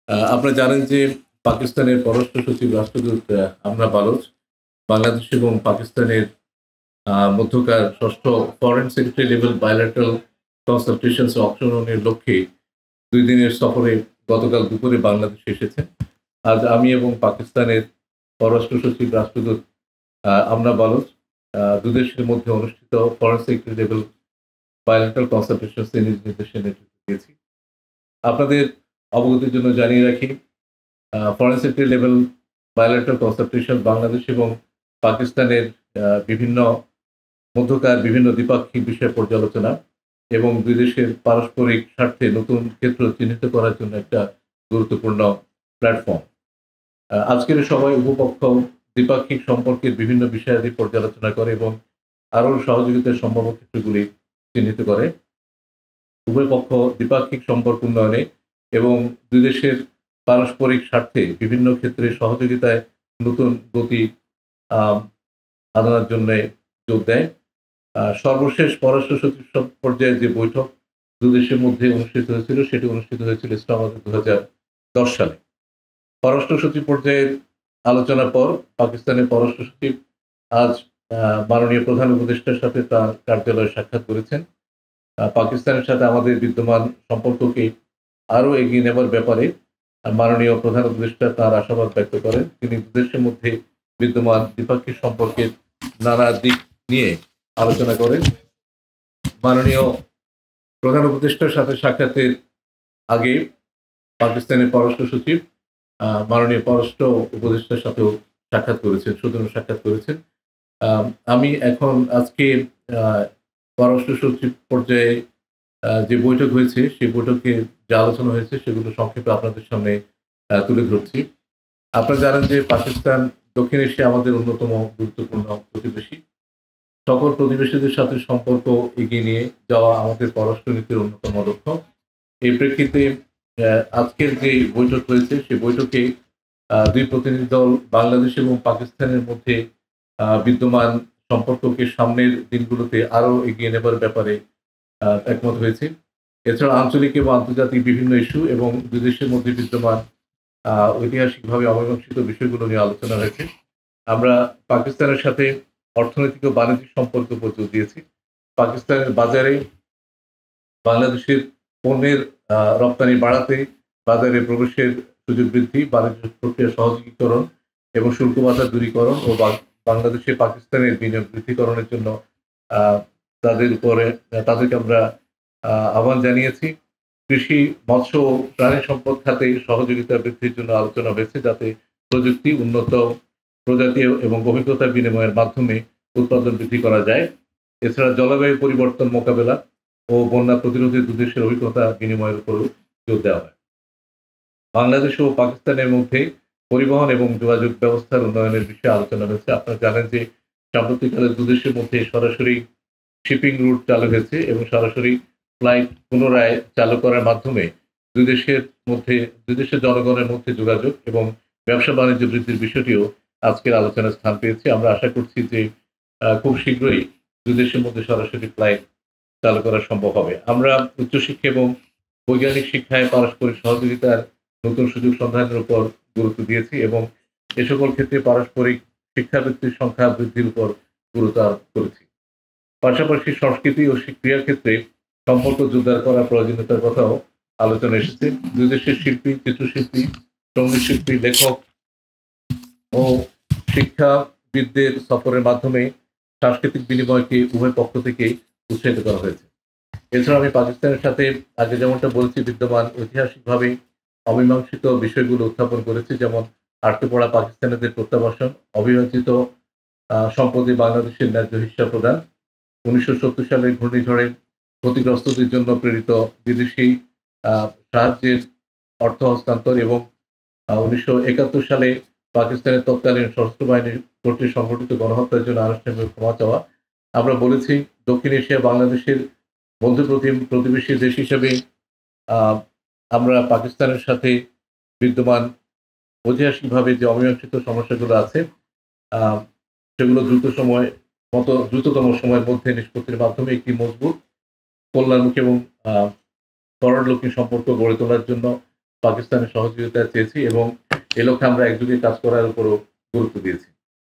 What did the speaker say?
আপনারা জানেন যে পাকিস্তানের পররাষ্ট্র সচিব রাষ্ট্রদূত আমনা বালোচ বাংলাদেশ এবং পাকিস্তানের মধ্যকার ষষ্ঠ foreign secretary level bilateral consultations অংশগ্রহণের লক্ষ্যে ২ দিনের সফরে গতকাল দুপুরে বাংলাদেশে এসেছেন। আজ আমি এবং পাকিস্তানের পররাষ্ট্র সচিব রাষ্ট্রদূত আমনা বালোচ দুদেশের মধ্যে অনুষ্ঠিত foreign secretary level bilateral consultations এর নিজ নির্দেশে নেতৃত্ব দিয়েছি। আপনাদের অবগতির জন্য জানিয়ে রাখি, foreign secretary level bilateral consultation Bangladesh এবং পাকিস্তানের বিভিন্ন মধ্যকার বিভিন্ন দ্বিপাক্ষিক বিষয় পর্যালোচনা এবং দুই দেশের পারস্পরিক স্বার্থে নতুন ক্ষেত্র চিহ্নিত করার জন্য একটা গুরুত্বপূর্ণ প্ল্যাটফর্ম। আজকের এই সভায় উভপক্ষ দ্বিপাক্ষিক সম্পর্কের বিভিন্ন বিষয়াদি পর্যালোচনা করে এবং আরও সহযোগিতার সম্ভাব্য ক্ষেত্রগুলি চিহ্নিত করে। উভয় পক্ষ দ্বিপাক্ষিক সম্পর্ক উন্নয়নে এবং দুই দেশের পারস্পরিক স্বার্থে বিভিন্ন ক্ষেত্রে সহযোগিতায় নতুন গতি আনার জন্য যোগ দেয়। সর্বশেষ পররাষ্ট্র সচিব পর্যায়ে যে বৈঠক দু দেশের মধ্যে অনুষ্ঠিত হয়েছিল সেটি অনুষ্ঠিত হয়েছিল ইসলামাবাদে ২০১০ সালে। পররাষ্ট্র সচিব পর্যায়ের আলোচনার পর পাকিস্তানের পররাষ্ট্র সচিব আজ মাননীয় প্রধান উপদেষ্টার সাথে তার কার্যালয়ে সাক্ষাৎ করেছেন। পাকিস্তানের সাথে আমাদের বিদ্যমান সম্পর্ককে আরও এগিয়ে নেবার ব্যাপারে মাননীয় প্রধান উপদেষ্টা তার আশাবাদ ব্যক্ত করেন। তিনি দুদেশের মধ্যে বিদ্যমান দ্বিপাক্ষিক সম্পর্কের নানা দিক নিয়ে আলোচনা করেন। মাননীয় প্রধান উপদেষ্টার সাথে সাক্ষাতের আগে পাকিস্তানের পররাষ্ট্র সচিব মাননীয় পররাষ্ট্র উপদেষ্টার সাথেও সাক্ষাৎ করেছেন, সৌজন্য সাক্ষাৎ করেছেন। আমি এখন আজকে পররাষ্ট্র সচিব পর্যায়ে যে বৈঠক হয়েছে সেই বৈঠকে যে আলোচনা হয়েছে সেগুলো সংক্ষেপে আপনাদের সামনে তুলে ধরছি। আপনারা জানেন যে পাকিস্তান দক্ষিণ এশিয়া আমাদের অন্যতম গুরুত্বপূর্ণ প্রতিবেশী। সকল প্রতিবেশীদের সাথে সম্পর্ক এগিয়ে নিয়ে যাওয়া আমাদের পররাষ্ট্র নীতির অন্যতম লক্ষ্য। এই প্রেক্ষিতে আজকের যে বৈঠক হয়েছে সেই বৈঠকে দুই প্রতিনিধি দল বাংলাদেশ এবং পাকিস্তানের মধ্যে বিদ্যমান সম্পর্ককে সামনের দিনগুলোতে আরো এগিয়ে নেবার ব্যাপারে একমত হয়েছে। এছাড়া আঞ্চলিক এবং আন্তর্জাতিক বিভিন্ন ইস্যু এবং দুই দেশের মধ্যে বিদ্যমান ঐতিহাসিকভাবে অমীমাংসিত বিষয়গুলো নিয়ে আলোচনা হয়েছে। আমরা পাকিস্তানের সাথে অর্থনৈতিক ও বাণিজ্যিক সম্পর্ক উপর জোর দিয়েছি। পাকিস্তানের বাজারে বাংলাদেশের পণ্যের রপ্তানি বাড়াতে বাজারে প্রবেশের সুযোগ বৃদ্ধি, বাণিজ্য প্রক্রিয়া সহযোগীকরণ এবং শুল্ক বাধা দূরীকরণ ও বাংলাদেশে পাকিস্তানের বিনিয়োগ বৃদ্ধিকরণের জন্য তাদেরকে আমরা আহ্বান জানিয়েছি। কৃষি, মৎস্য ও প্রাণী সম্পদ খাতে সহযোগিতা বৃদ্ধির জন্য আলোচনা হয়েছে, যাতে প্রযুক্তি, উন্নত প্রজাতি এবং অভিজ্ঞতা বিনিময়ের মাধ্যমে উৎপাদন বৃদ্ধি করা যায়। এছাড়া জলবায়ু পরিবর্তন মোকাবেলা ও বন্যা প্রতিরোধে দুদেশের অভিজ্ঞতা বিনিময়ের উপর জোর দেওয়া হয়। বাংলাদেশ ও পাকিস্তানের মধ্যে পরিবহন এবং যোগাযোগ ব্যবস্থার উন্নয়নের বিষয়ে আলোচনা হয়েছে। আপনারা জানেন যে সাম্প্রতিককালে দুদেশের মধ্যে সরাসরি শিপিং রুট চালু হয়েছে এবং সরাসরি ফ্লাইট পুনরায় চালু করার মাধ্যমে দুই দেশের জনগণের মধ্যে যোগাযোগ এবং ব্যবসা বাণিজ্য বৃদ্ধির বিষয়টিও আজকের আলোচনায় স্থান পেয়েছে। আমরা আশা করছি যে খুব শীঘ্রই দুই দেশের মধ্যে সরাসরি ফ্লাইট চালু করা সম্ভব হবে। আমরা উচ্চশিক্ষা এবং বৈজ্ঞানিক শিক্ষায় পারস্পরিক সহযোগিতার নতুন সুযোগ সন্ধানের উপর গুরুত্ব দিয়েছি এবং এ সকল ক্ষেত্রে পারস্পরিক শিক্ষাবৃত্তির সংখ্যা বৃদ্ধির উপর গুরুত্ব আরোপ করেছি। পাশাপাশি সংস্কৃতি ও ক্রীড়ার ক্ষেত্রে সম্পর্ক জোরদার করার প্রয়োজনীয়তার কথাও আলোচনা এসেছে। দুই দেশের শিল্পী, চিত্রশিল্পী, সঙ্গীত শিল্পী, লেখক ও শিক্ষাবিদদের সফরের মাধ্যমে সাংস্কৃতিক বিনিময়কে উভয় পক্ষ থেকে উৎসাহিত করা হয়েছে। এছাড়া আমি পাকিস্তানের সাথে আগে যেমনটা বলছি বিদ্যমান ঐতিহাসিকভাবে অমীমাংসিত বিষয়গুলো উত্থাপন করেছি, যেমন আটকে পড়া পাকিস্তানিদের প্রত্যাবাসন, অবিভাজিত সম্পদে বাংলাদেশের ন্যায্য হিস্সা প্রদান, ১৯৭০ সালের ঘূর্ণিঝড়ে ক্ষতিগ্রস্তদের জন্য প্রেরিত বিদেশি সাহায্যের অর্থ হস্তান্তর এবং ১৯৭১ সালে পাকিস্তানের তৎকালীন সশস্ত্র বাহিনী কর্তৃক সংঘটিত গণহত্যার জন্য আনুষ্ঠানিক ক্ষমা চাওয়া। আমরা বলেছি দক্ষিণ এশিয়া বাংলাদেশের বন্ধু প্রতিবেশী দেশ হিসেবে আমরা পাকিস্তানের সাথে বিদ্যমান ঐতিহাসিকভাবে যে অমীমাংসিত সমস্যাগুলো আছে সেগুলো দ্রুততম সময়ের মধ্যে নিষ্পত্তির মাধ্যমে একটি মজবুত, কল্যাণমুখী এবং ফরওয়ার্ড লুকিং সম্পর্ক গড়ে তোলার জন্য পাকিস্তানের সহযোগিতা চেয়েছি এবং এ লক্ষ্যে আমরা একযোগে কাজ করার উপরও গুরুত্ব দিয়েছি।